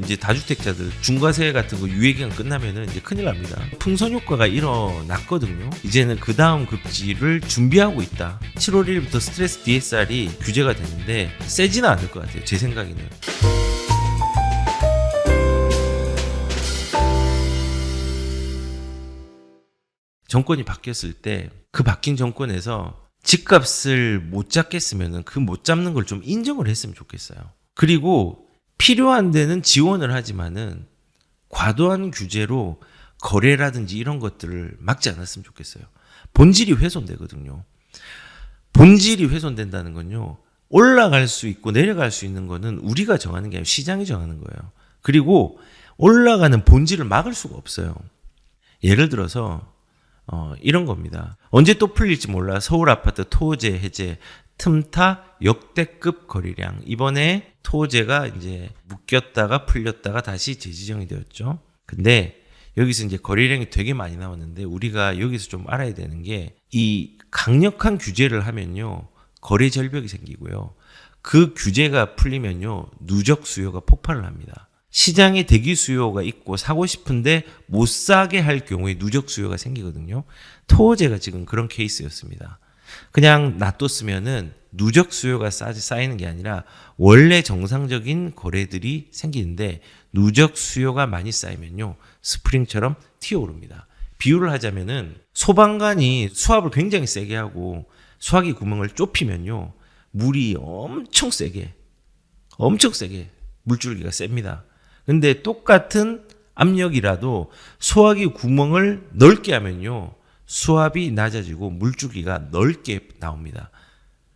이제 다주택자들 중과세 같은 거 유예기간 끝나면은 이제 큰일 납니다. 풍선 효과가 일어났거든요. 이제는 그 다음 급지를 준비하고 있다. 7월 1일부터 스트레스 DSR이 규제가 되는데 세지는 않을 것 같아요. 제 생각에는. 정권이 바뀌었을 때 그 바뀐 정권에서 집값을 못 잡겠으면은 그 못 잡는 걸 좀 인정을 했으면 좋겠어요. 그리고 필요한 데는 지원을 하지만은 과도한 규제로 거래라든지 이런 것들을 막지 않았으면 좋겠어요. 본질이 훼손되거든요. 본질이 훼손된다는 건요. 올라갈 수 있고 내려갈 수 있는 거는 우리가 정하는 게 아니라 시장이 정하는 거예요. 그리고 올라가는 본질을 막을 수가 없어요. 예를 들어서 이런 겁니다. 언제 또 풀릴지 몰라. 서울 아파트 토호제 해제, 틈타 역대급 거래량. 이번에 토호제가 이제 묶였다가 풀렸다가 다시 재지정이 되었죠. 근데 여기서 이제 거래량이 되게 많이 나왔는데 우리가 여기서 좀 알아야 되는 게 이 강력한 규제를 하면요. 거래 절벽이 생기고요. 그 규제가 풀리면요. 누적 수요가 폭발을 합니다. 시장에 대기 수요가 있고 사고 싶은데 못 사게 할 경우에 누적 수요가 생기거든요. 토호제가 지금 그런 케이스였습니다. 그냥 놔뒀으면은 누적 수요가 쌓이는 게 아니라 원래 정상적인 거래들이 생기는데 누적 수요가 많이 쌓이면요. 스프링처럼 튀어오릅니다. 비유를 하자면은 소방관이 수압을 굉장히 세게 하고 수화기 구멍을 좁히면요. 물이 엄청 세게 물줄기가 셉니다. 근데 똑같은 압력이라도 수화기 구멍을 넓게 하면요. 수압이 낮아지고 물줄기가 넓게 나옵니다.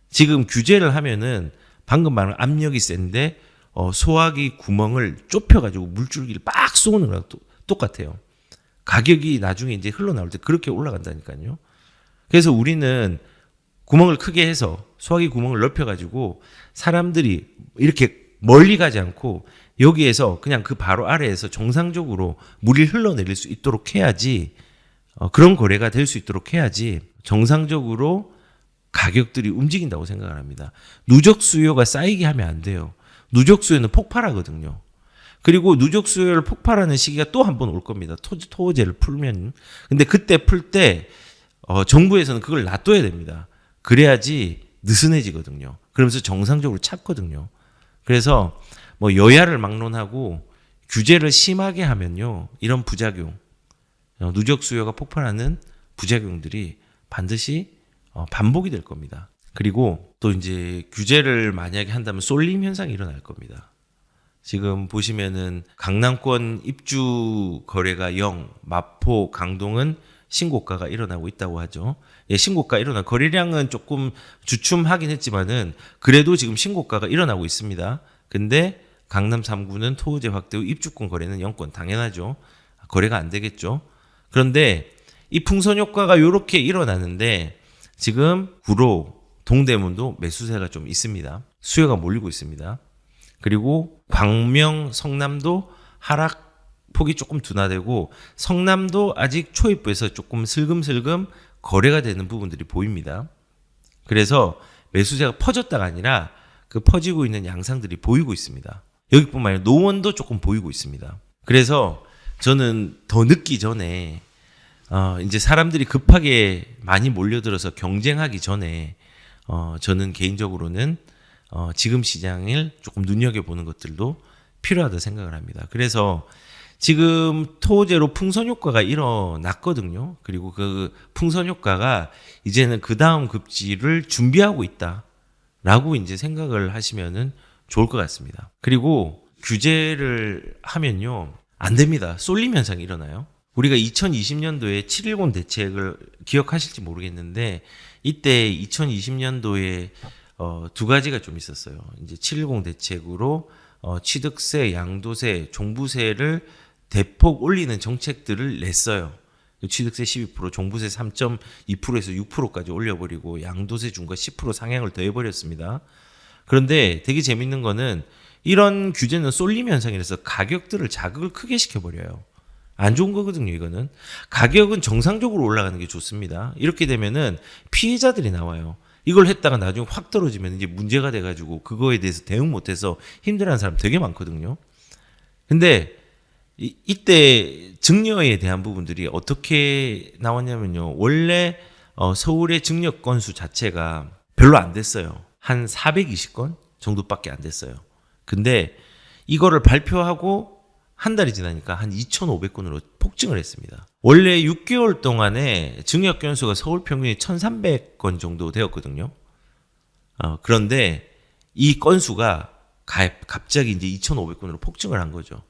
지금 규제를 하면은 방금 말한 압력이 센데 수화기 구멍을 좁혀가지고 물줄기를 빡 쏘는 거랑 똑같아요. 가격이 나중에 이제 흘러나올 때 그렇게 올라간다니까요. 그래서 우리는 구멍을 크게 해서 수화기 구멍을 넓혀가지고 사람들이 이렇게 멀리 가지 않고 여기에서 그냥 그 바로 아래에서 정상적으로 물이 흘러내릴 수 있도록 해야지 그런 거래가 될 수 있도록 해야지 정상적으로 가격들이 움직인다고 생각을 합니다. 누적 수요가 쌓이게 하면 안 돼요. 누적 수요는 폭발하거든요. 그리고 누적 수요를 폭발하는 시기가 또 한 번 올 겁니다. 토호제를 풀면. 근데 그때 풀 때 정부에서는 그걸 놔둬야 됩니다. 그래야지 느슨해지거든요. 그러면서 정상적으로 찾거든요. 그래서 뭐 여야를 막론하고 규제를 심하게 하면요. 이런 부작용, 누적 수요가 폭발하는 부작용들이 반드시 반복이 될 겁니다. 그리고 또 이제 규제를 만약에 한다면 쏠림 현상이 일어날 겁니다. 지금 보시면은 강남권 입주 거래가 0, 마포, 강동은 신고가가 일어나고 있다고 하죠. 예, 신고가 거래량은 조금 주춤하긴 했지만은 그래도 지금 신고가가 일어나고 있습니다. 근데 강남 3구는 토호제 확대 후 입주권 거래는 0건 당연하죠. 거래가 안 되겠죠. 그런데 이 풍선 효과가 이렇게 일어나는데 지금 구로, 동대문도 매수세가 좀 있습니다. 수요가 몰리고 있습니다. 그리고 광명, 성남도 하락폭이 조금 둔화되고 성남도 아직 초입부에서 조금 슬금슬금 거래가 되는 부분들이 보입니다. 그래서 매수세가 퍼졌다가 아니라 그 퍼지고 있는 양상들이 보이고 있습니다. 여기뿐만 아니라 노원도 조금 보이고 있습니다. 그래서 저는 더 늦기 전에 이제 사람들이 급하게 많이 몰려들어서 경쟁하기 전에 저는 개인적으로는 지금 시장을 조금 눈여겨보는 것들도 필요하다 생각을 합니다. 그래서 지금 토호제로 풍선 효과가 일어났거든요. 그리고 그 풍선 효과가 이제는 그 다음 급지를 준비하고 있다라고 이제 생각을 하시면은 좋을 것 같습니다. 그리고 규제를 하면요. 안 됩니다. 쏠림 현상이 일어나요. 우리가 2020년도에 7.10 대책을 기억하실지 모르겠는데 이때 2020년도에 두 가지가 좀 있었어요. 이제 7.10 대책으로 취득세, 양도세, 종부세를 대폭 올리는 정책들을 냈어요. 취득세 12%, 종부세 3.2%에서 6%까지 올려버리고 양도세 중과 10% 상향을 더해버렸습니다. 그런데 되게 재밌는 거는 이런 규제는 쏠림 현상이라서 가격들을 자극을 크게 시켜버려요. 안 좋은 거거든요, 이거는. 가격은 정상적으로 올라가는 게 좋습니다. 이렇게 되면은 피해자들이 나와요. 이걸 했다가 나중에 확 떨어지면 이제 문제가 돼가지고 그거에 대해서 대응 못해서 힘들어하는 사람 되게 많거든요. 근데 이때 증여에 대한 부분들이 어떻게 나왔냐면요. 원래 서울의 증여 건수 자체가 별로 안 됐어요. 한 420건 정도밖에 안 됐어요. 근데 이거를 발표하고 한 달이 지나니까 한 2,500건으로 폭증을 했습니다. 원래 6개월 동안에 증여 건수가 서울 평균이 1,300건 정도 되었거든요. 그런데 이 건수가 갑자기 이제 2,500건으로 폭증을 한 거죠.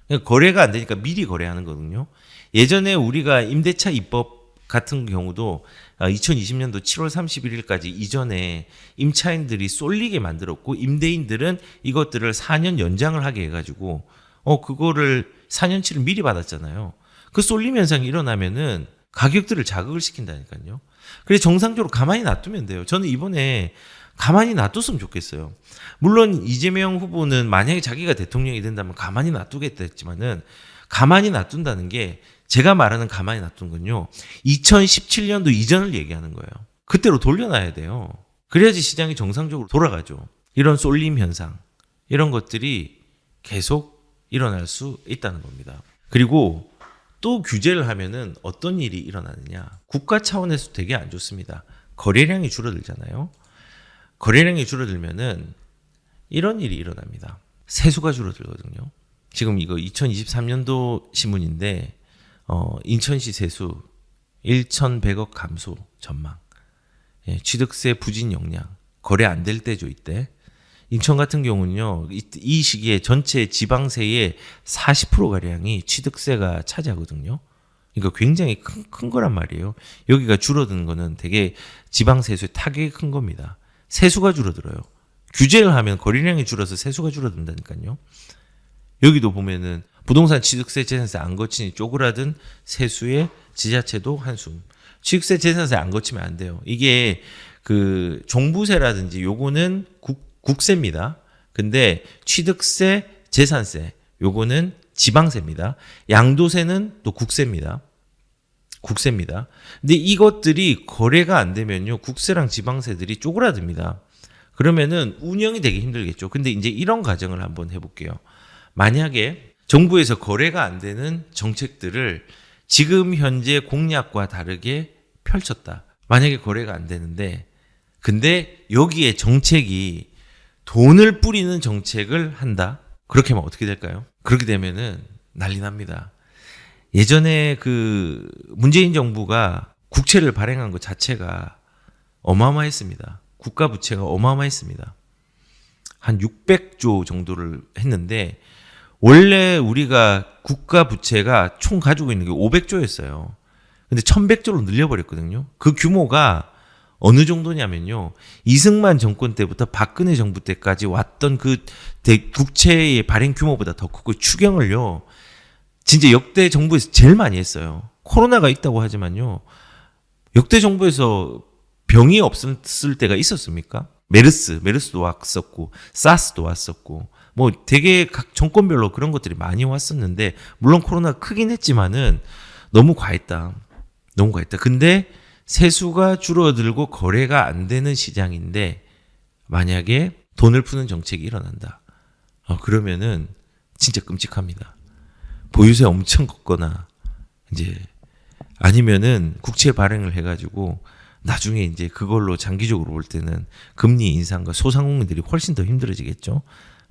그러니까 거래가 안 되니까 미리 거래하는 거거든요. 예전에 우리가 임대차 입법 같은 경우도 2020년도 7월 31일까지 이전에 임차인들이 쏠리게 만들었고 임대인들은 이것들을 4년 연장을 하게 해가지고 그거를 4년치를 미리 받았잖아요. 그 쏠림 현상이 일어나면은 가격들을 자극을 시킨다니까요. 그래서 정상적으로 가만히 놔두면 돼요. 저는 이번에 가만히 놔뒀으면 좋겠어요. 물론 이재명 후보는 만약에 자기가 대통령이 된다면 가만히 놔두겠다 했지만은 가만히 놔둔다는 게 제가 말하는 가만히 놔둔 건요. 2017년도 이전을 얘기하는 거예요. 그때로 돌려놔야 돼요. 그래야지 시장이 정상적으로 돌아가죠. 이런 쏠림 현상, 이런 것들이 계속 일어날 수 있다는 겁니다. 그리고 또 규제를 하면은 어떤 일이 일어나느냐. 국가 차원에서 되게 안 좋습니다. 거래량이 줄어들잖아요. 거래량이 줄어들면은 이런 일이 일어납니다. 세수가 줄어들거든요. 지금 이거 2023년도 신문인데 인천시 세수 1,100억 감소 전망. 취득세 부진 역량. 거래 안 될 때죠 이때. 인천 같은 경우는요. 이 시기에 전체 지방세의 40%가량이 취득세가 차지하거든요. 그러니까 굉장히 큰 거란 말이에요. 여기가 줄어드는 거는 되게 지방세수의 타격이 큰 겁니다. 세수가 줄어들어요. 규제를 하면 거래량이 줄어서 세수가 줄어든다니까요. 여기도 보면은 부동산 취득세 재산세 안 거치니 쪼그라든 세수의 지자체도 한숨. 취득세 재산세 안 거치면 안 돼요. 이게 그 종부세라든지 요거는 국세입니다. 근데 취득세, 재산세 요거는 지방세입니다. 양도세는 또 국세입니다. 국세입니다. 근데 이것들이 거래가 안 되면요. 국세랑 지방세들이 쪼그라듭니다. 그러면은 운영이 되게 힘들겠죠. 근데 이제 이런 가정을 한번 해볼게요. 만약에 정부에서 거래가 안 되는 정책들을 지금 현재 공약과 다르게 펼쳤다. 만약에 거래가 안 되는데 근데 여기에 정책이 돈을 뿌리는 정책을 한다. 그렇게 하면 어떻게 될까요? 그렇게 되면은 난리 납니다. 예전에 그 문재인 정부가 국채를 발행한 것 자체가 어마어마했습니다. 국가 부채가 어마어마했습니다. 한 600조 정도를 했는데 원래 우리가 국가 부채가 총 가지고 있는 게 500조였어요. 근데 1100조로 늘려버렸거든요. 그 규모가 어느 정도냐면요. 이승만 정권 때부터 박근혜 정부 때까지 왔던 그 국채의 발행 규모보다 더 크고 추경을요. 진짜 역대 정부에서 제일 많이 했어요. 코로나가 있다고 하지만요. 역대 정부에서 병이 없었을 때가 있었습니까? 메르스도 왔었고 사스도 왔었고 뭐 되게 각 정권별로 그런 것들이 많이 왔었는데 물론 코로나가 크긴 했지만은 너무 과했다. 너무 과했다. 근데 세수가 줄어들고 거래가 안 되는 시장인데 만약에 돈을 푸는 정책이 일어난다. 그러면은 진짜 끔찍합니다. 보유세 엄청 걷거나 이제 아니면은 국채 발행을 해가지고 나중에 이제 그걸로 장기적으로 볼 때는 금리 인상과 소상공인들이 훨씬 더 힘들어지겠죠.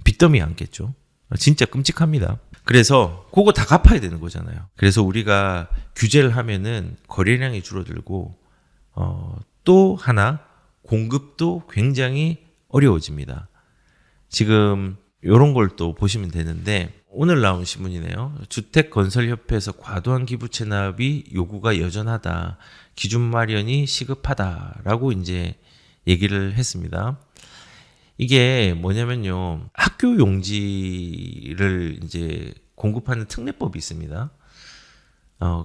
빚더미 안겠죠. 진짜 끔찍합니다. 그래서 그거 다 갚아야 되는 거잖아요. 그래서 우리가 규제를 하면은 거래량이 줄어들고 또 하나 공급도 굉장히 어려워집니다. 지금 이런 걸 또 보시면 되는데 오늘 나온 신문이네요. 주택건설협회에서 과도한 기부 체납이 요구가 여전하다. 기준 마련이 시급하다라고 이제 얘기를 했습니다. 이게 뭐냐면요. 학교 용지를 이제 공급하는 특례법이 있습니다.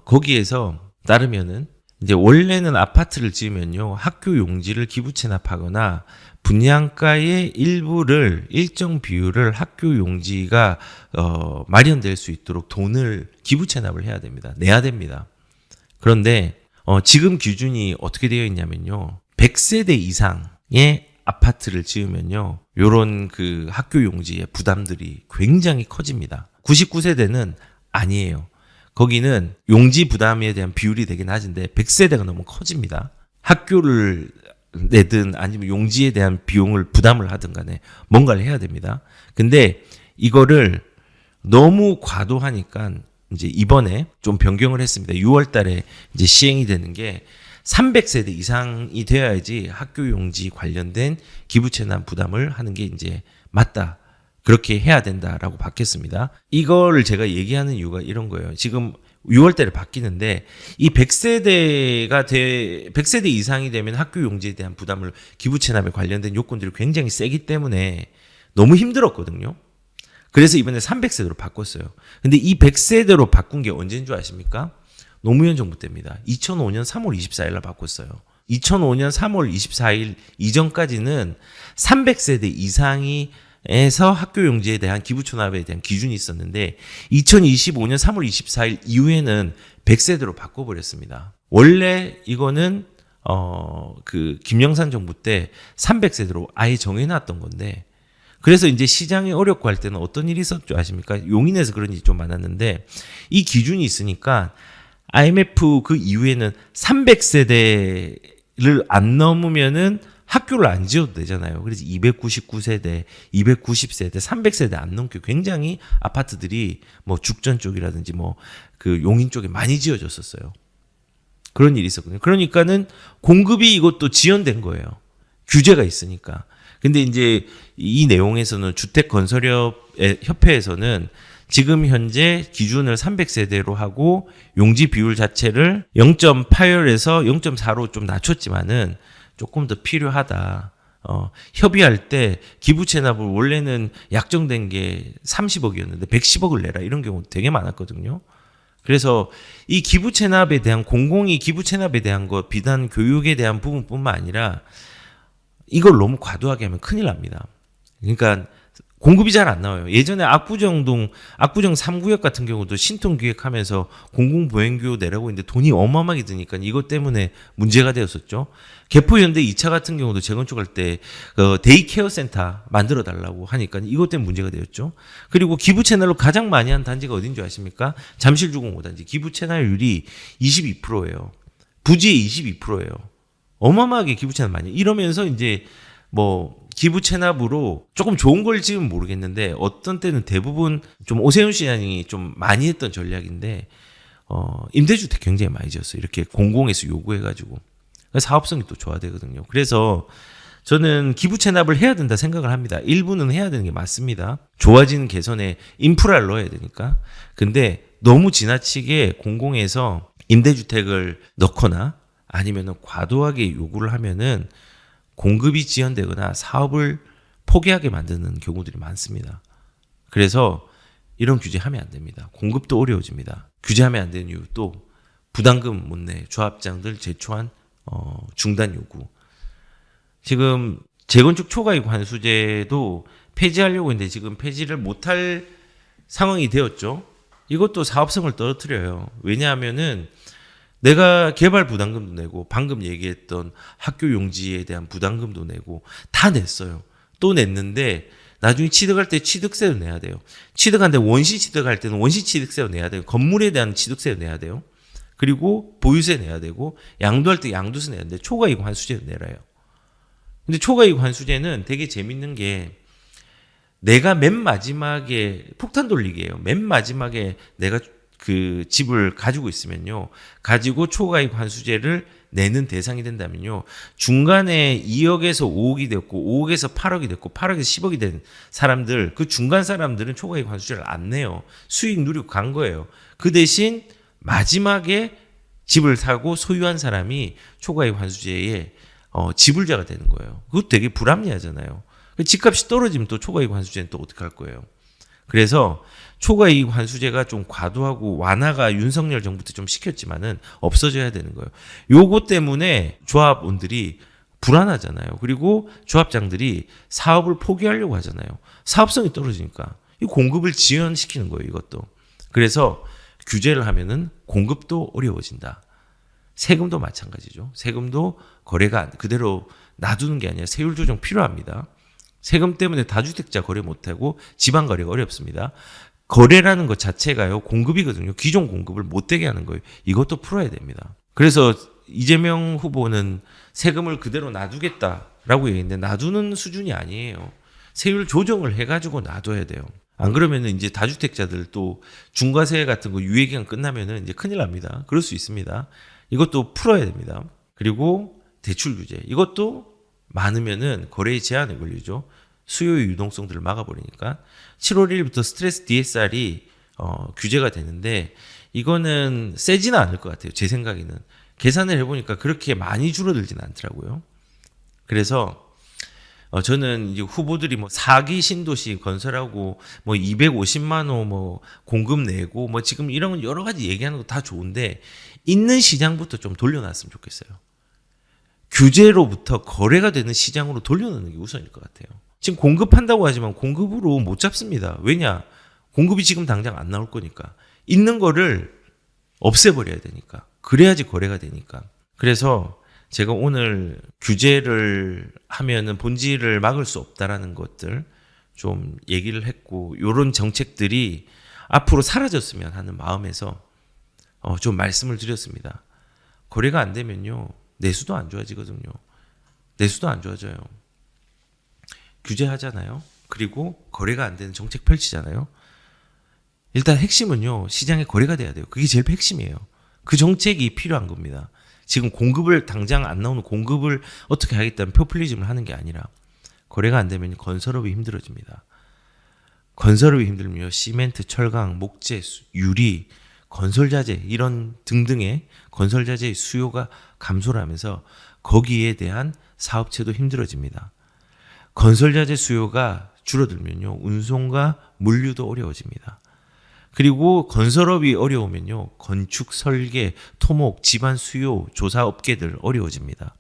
거기에서 따르면은 이제 원래는 아파트를 지으면요. 학교 용지를 기부 체납하거나 분양가의 일부를 일정 비율을 학교 용지가 마련될 수 있도록 돈을 기부 체납을 해야 됩니다. 내야 됩니다. 그런데 지금 기준이 어떻게 되어 있냐면요. 100세대 이상의 아파트를 지으면요. 요런 그 학교 용지의 부담들이 굉장히 커집니다. 99세대는 아니에요. 거기는 용지 부담에 대한 비율이 되게 낮은데 100세대가 너무 커집니다. 학교를 내든 아니면 용지에 대한 비용을 부담을 하든 간에 뭔가를 해야 됩니다. 근데 이거를 너무 과도하니까 이제 이번에 좀 변경을 했습니다. 6월 달에 이제 시행이 되는 게 300세대 이상이 되어야지 학교 용지 관련된 기부 체납 부담을 하는 게 이제 맞다. 그렇게 해야 된다라고 바뀌었습니다. 이거를 제가 얘기하는 이유가 이런 거예요. 지금 6월 달에 바뀌는데 이 100세대 이상이 되면 학교 용지에 대한 부담을 기부 체납에 관련된 요건들이 굉장히 세기 때문에 너무 힘들었거든요. 그래서 이번에 300세대로 바꿨어요. 근데 이 100세대로 바꾼 게 언제인 줄 아십니까? 노무현 정부 때입니다. 2005년 3월 24일 날 바꿨어요. 2005년 3월 24일 이전까지는 300세대 이상이 에서 학교 용지에 대한 기부 체납에 대한 기준이 있었는데 2025년 3월 24일 이후에는 100세대로 바꿔버렸습니다. 원래 이거는 김영삼 정부 때 300세대로 아예 정해놨던 건데 그래서 이제 시장이 어렵고 할 때는 어떤 일이 있었죠 아십니까? 용인에서 그런 일이 좀 많았는데 이 기준이 있으니까 IMF 그 이후에는 300세대를 안 넘으면은 학교를 안 지어도 되잖아요. 그래서 299세대, 290세대, 300세대 안 넘게 굉장히 아파트들이 뭐 죽전 쪽이라든지 뭐 그 용인 쪽에 많이 지어졌었어요. 그런 일이 있었거든요. 그러니까는 공급이 이것도 지연된 거예요. 규제가 있으니까. 근데 이제 이 내용에서는 주택건설협회에서는 지금 현재 기준을 300세대로 하고 용지 비율 자체를 0.8에서 0.4로 좀 낮췄지만은 조금 더 필요하다. 협의할 때 기부 체납을 원래는 약정된 게 30억이었는데 110억을 내라 이런 경우 되게 많았거든요. 그래서 이 기부 체납에 대한 공공이 기부 체납에 대한 것 비단 교육에 대한 부분뿐만 아니라 이걸 너무 과도하게 하면 큰일 납니다. 그러니까 공급이 잘 안 나와요. 예전에 압구정 3구역 같은 경우도 신통 기획하면서 공공보행교 내라고 했는데 돈이 어마어마하게 드니까 이것 때문에 문제가 되었었죠. 개포현대 2차 같은 경우도 재건축할 때 데이케어 센터 만들어 달라고 하니까 이것 때문에 문제가 되었죠. 그리고 기부 채널로 가장 많이 한 단지가 어딘 줄 아십니까? 잠실주공 5단지. 기부 채널율이 22%예요. 부지의 22%예요. 어마어마하게 기부 채널 많이. 이러면서 이제 뭐 기부 체납으로 조금 좋은 걸 지금 모르겠는데 어떤 때는 대부분 좀 오세훈 시장이 좀 많이 했던 전략인데 임대주택 굉장히 많이 지었어요. 이렇게 공공에서 요구해가지고 사업성이 또 좋아되거든요. 그래서 저는 기부 체납을 해야 된다 생각을 합니다. 일부는 해야 되는 게 맞습니다. 좋아지는 개선에 인프라를 넣어야 되니까. 근데 너무 지나치게 공공에서 임대주택을 넣거나 아니면은 과도하게 요구를 하면은 공급이 지연되거나 사업을 포기하게 만드는 경우들이 많습니다. 그래서 이런 규제하면 안 됩니다. 공급도 어려워집니다. 규제하면 안 되는 이유 또 부담금 못 내 조합장들 제초한 중단 요구. 지금 재건축 초과이익 환수제도 폐지하려고 했는데 지금 폐지를 못할 상황이 되었죠. 이것도 사업성을 떨어뜨려요. 왜냐하면은 내가 개발 부담금도 내고 방금 얘기했던 학교 용지에 대한 부담금도 내고 다 냈어요. 또 냈는데 나중에 취득할 때 취득세도 내야 돼요. 취득하는데 원시 취득할 때는 원시 취득세도 내야 돼요. 건물에 대한 취득세도 내야 돼요. 그리고 보유세 내야 되고 양도할 때 양도세 내야 되는데 초과이익 환수제도 내라요. 근데 초과이익 환수제는 되게 재밌는 게 내가 맨 마지막에 폭탄 돌리기예요. 맨 마지막에 내가 그 집을 가지고 있으면요. 가지고 초과이익 환수제를 내는 대상이 된다면요. 중간에 2억에서 5억이 됐고 5억에서 8억이 됐고 8억에서 10억이 된 사람들 그 중간 사람들은 초과이익 환수제를 안 내요. 수익 누리고 간 거예요. 그 대신 마지막에 집을 사고 소유한 사람이 초과이익 환수제에 지불자가 되는 거예요. 그것도 되게 불합리하잖아요. 집값이 떨어지면 또 초과이익 환수제는 또 어떻게 할 거예요. 그래서 초과이익 환수제가 좀 과도하고 완화가 윤석열 정부 때 좀 시켰지만은 없어져야 되는 거예요. 요거 때문에 조합원들이 불안하잖아요. 그리고 조합장들이 사업을 포기하려고 하잖아요. 사업성이 떨어지니까 이 공급을 지연시키는 거예요. 이것도. 그래서 규제를 하면은 공급도 어려워진다. 세금도 마찬가지죠. 세금도 거래가 그대로 놔두는 게 아니라 세율 조정 필요합니다. 세금 때문에 다주택자 거래 못하고 지방 거래가 어렵습니다. 거래라는 것 자체가요, 공급이거든요. 기존 공급을 못 되게 하는 거예요. 이것도 풀어야 됩니다. 그래서 이재명 후보는 세금을 그대로 놔두겠다라고 얘기했는데 놔두는 수준이 아니에요. 세율 조정을 해가지고 놔둬야 돼요. 안 그러면은 이제 다주택자들 또 중과세 같은 거 유예기간 끝나면은 이제 큰일 납니다. 그럴 수 있습니다. 이것도 풀어야 됩니다. 그리고 대출 규제. 이것도 많으면은 거래에 제한이 걸리죠. 수요의 유동성들을 막아버리니까. 7월 1일부터 스트레스 DSR이 규제가 되는데 이거는 세지는 않을 것 같아요. 제 생각에는. 계산을 해보니까 그렇게 많이 줄어들지는 않더라고요. 그래서 저는 이제 후보들이 뭐 4기 신도시 건설하고 뭐 250만 호 뭐 공급 내고 뭐 지금 이런 여러 가지 얘기하는 거 다 좋은데 있는 시장부터 좀 돌려놨으면 좋겠어요. 규제로부터 거래가 되는 시장으로 돌려놓는 게 우선일 것 같아요. 지금 공급한다고 하지만 공급으로 못 잡습니다. 왜냐? 공급이 지금 당장 안 나올 거니까. 있는 거를 없애버려야 되니까. 그래야지 거래가 되니까. 그래서 제가 오늘 규제를 하면은 본질을 막을 수 없다라는 것들 좀 얘기를 했고, 요런 정책들이 앞으로 사라졌으면 하는 마음에서 좀 말씀을 드렸습니다. 거래가 안 되면요, 내수도 안 좋아지거든요. 내수도 안 좋아져요. 규제하잖아요. 그리고 거래가 안 되는 정책 펼치잖아요. 일단 핵심은요, 시장에 거래가 돼야 돼요. 그게 제일 핵심이에요. 그 정책이 필요한 겁니다. 지금 공급을 당장 안 나오는 공급을 어떻게 하겠다는 포퓰리즘을 하는 게 아니라 거래가 안 되면 건설업이 힘들어집니다. 건설업이 힘들면요, 시멘트, 철강, 목재, 유리, 건설자재 이런 등등의 건설자재의 수요가 감소를 하면서 거기에 대한 사업체도 힘들어집니다. 건설자재 수요가 줄어들면요, 운송과 물류도 어려워집니다. 그리고 건설업이 어려우면요, 건축, 설계, 토목, 집안 수요, 조사 업계들 어려워집니다.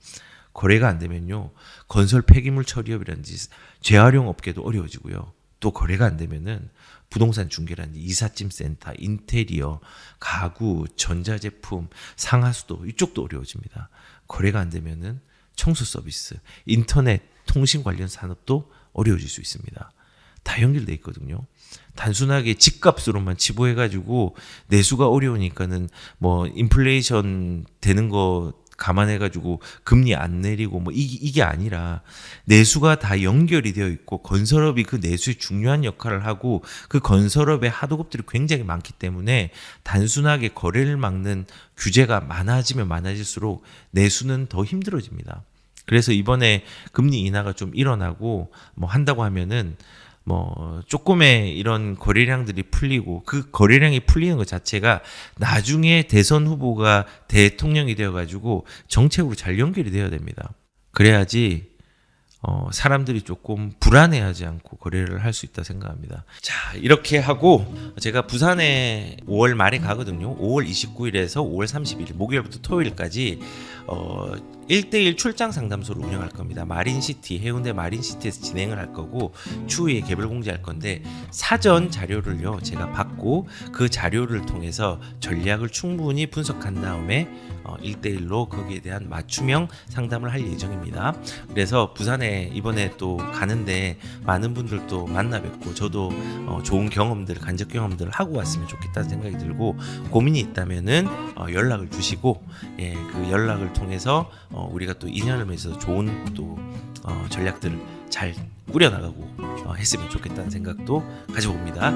거래가 안 되면요, 건설 폐기물 처리업이라든지 재활용 업계도 어려워지고요. 또 거래가 안 되면은 부동산 중개라든지 이삿짐 센터, 인테리어, 가구, 전자제품, 상하수도 이쪽도 어려워집니다. 거래가 안 되면은 청소 서비스, 인터넷, 통신 관련 산업도 어려워질 수 있습니다. 다 연결돼 있거든요. 단순하게 집값으로만 치부해가지고 내수가 어려우니까는 뭐 인플레이션 되는 거 감안해가지고 금리 안 내리고 뭐 이게 아니라 내수가 다 연결이 되어 있고 건설업이 그 내수에 중요한 역할을 하고 그 건설업의 하도급들이 굉장히 많기 때문에 단순하게 거래를 막는 규제가 많아지면 많아질수록 내수는 더 힘들어집니다. 그래서 이번에 금리 인하가 좀 일어나고 뭐 한다고 하면은 뭐 조금의 이런 거래량들이 풀리고 그 거래량이 풀리는 것 자체가 나중에 대선 후보가 대통령이 되어가지고 정책으로 잘 연결이 되어야 됩니다. 그래야지 사람들이 조금 불안해하지 않고 거래를 할 수 있다 생각합니다. 자, 이렇게 하고 제가 부산에 5월 말에 가거든요. 5월 29일에서 5월 30일 목요일부터 토요일까지 1대1 출장 상담소를 운영할 겁니다. 마린시티, 해운대 마린시티에서 진행을 할 거고 추후에 개별 공지할 건데 사전 자료를요 제가 받고 그 자료를 통해서 전략을 충분히 분석한 다음에 1대1로 거기에 대한 맞춤형 상담을 할 예정입니다. 그래서 부산에 이번에 또 가는데 많은 분들도 만나 뵙고 저도 좋은 경험들, 간접 경험들을 하고 왔으면 좋겠다는 생각이 들고 고민이 있다면은 연락을 주시고 그 연락을 통해서 우리가 또 인연을 맺어서 좋은 또 전략들을 잘 꾸려나가고 했으면 좋겠다는 생각도 가지고 옵니다.